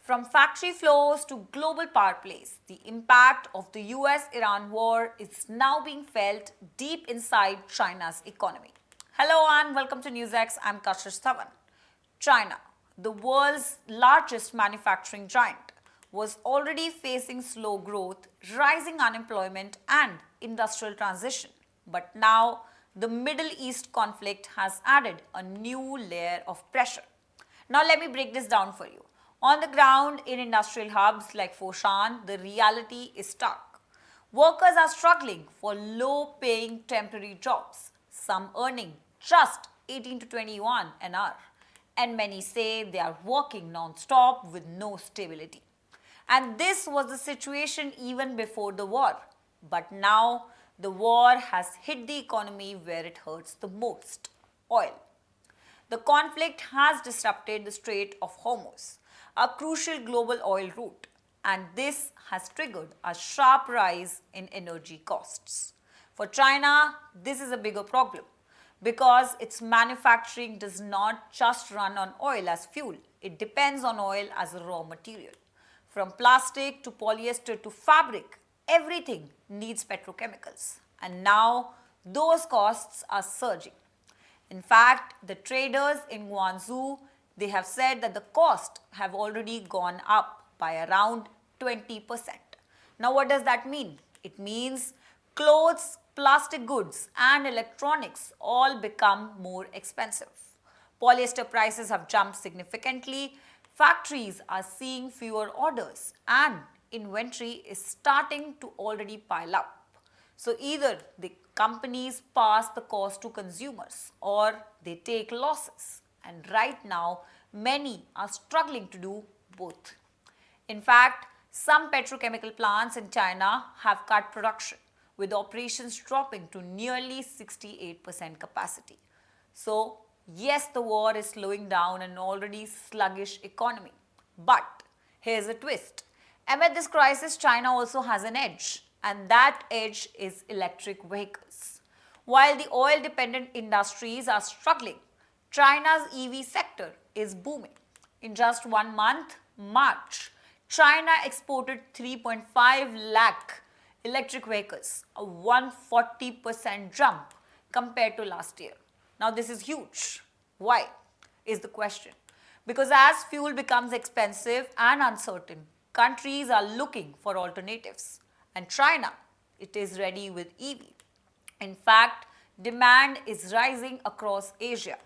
From factory floors to global power plays, the impact of the US-Iran war is now being felt deep inside China's economy. Hello and welcome to NewsX. I'm Kashish Dhawan. China, the world's largest manufacturing giant, was already facing slow growth, rising unemployment and industrial transition. But now, the Middle East conflict has added a new layer of pressure. Now let me break this down for you. On the ground, in industrial hubs like Foshan, the reality is stark. Workers are struggling for low-paying temporary jobs, some earning just 18 to 21 an hour. And many say they are working non-stop with no stability. And this was the situation even before the war. But now, the war has hit the economy where it hurts the most: oil. The conflict has disrupted the Strait of Hormuz, a crucial global oil route, and this has triggered a sharp rise in energy costs. For China, this is a bigger problem because its manufacturing does not just run on oil as fuel, it depends on oil as a raw material. From plastic to polyester to fabric, everything needs petrochemicals, and now those costs are surging. In fact, the traders in Guangzhou, they have said that the costs have already gone up by around 20%. Now what does that mean? It means clothes, plastic goods and electronics all become more expensive. Polyester prices have jumped significantly, factories are seeing fewer orders and inventory is starting to already pile up. So either the companies pass the cost to consumers or they take losses. And right now, many are struggling to do both. In fact, some petrochemical plants in China have cut production, with operations dropping to nearly 68% capacity. So, yes, the war is slowing down an already sluggish economy. But here's a twist. Amid this crisis, China also has an edge, and that edge is electric vehicles. While the oil-dependent industries are struggling, China's EV sector is booming. In just 1 month, March, China exported 3.5 lakh electric vehicles, a 140% jump compared to last year. Now this is huge. Why is the question? Because as fuel becomes expensive and uncertain, countries are looking for alternatives. And China, it is ready with EV. In fact, demand is rising across Asia,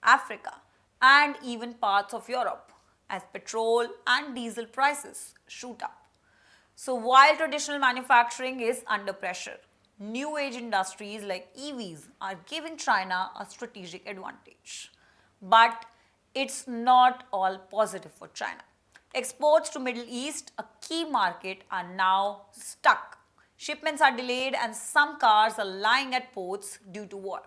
Africa, and even parts of Europe as petrol and diesel prices shoot up. So while traditional manufacturing is under pressure, new age industries like EVs are giving China a strategic advantage. But it's not all positive for China. Exports to Middle East, a key market, are now stuck. Shipments are delayed and some cars are lying at ports due to war.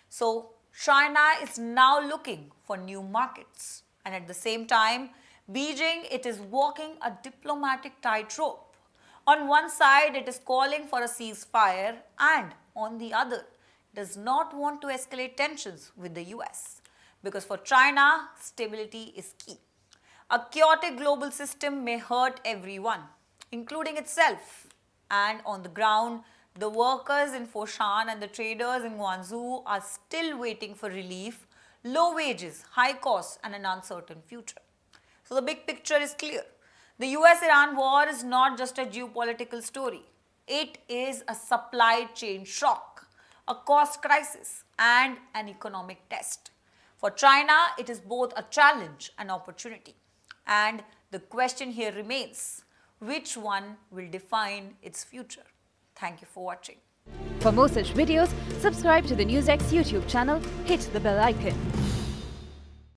So China is now looking for new markets. And at the same time, Beijing, it is walking a diplomatic tightrope. On one side, it is calling for a ceasefire and on the other, does not want to escalate tensions with the US. Because for China, stability is key. A chaotic global system may hurt everyone, including itself. And on the ground, the workers in Foshan and the traders in Guangzhou are still waiting for relief, low wages, high costs and an uncertain future. So the big picture is clear. The US-Iran war is not just a geopolitical story. It is a supply chain shock, a cost crisis and an economic test. For China, it is both a challenge and opportunity. And the question here remains, which one will define its future? Thank you for watching. For more such videos, subscribe to the NewsX YouTube channel, hit the bell icon.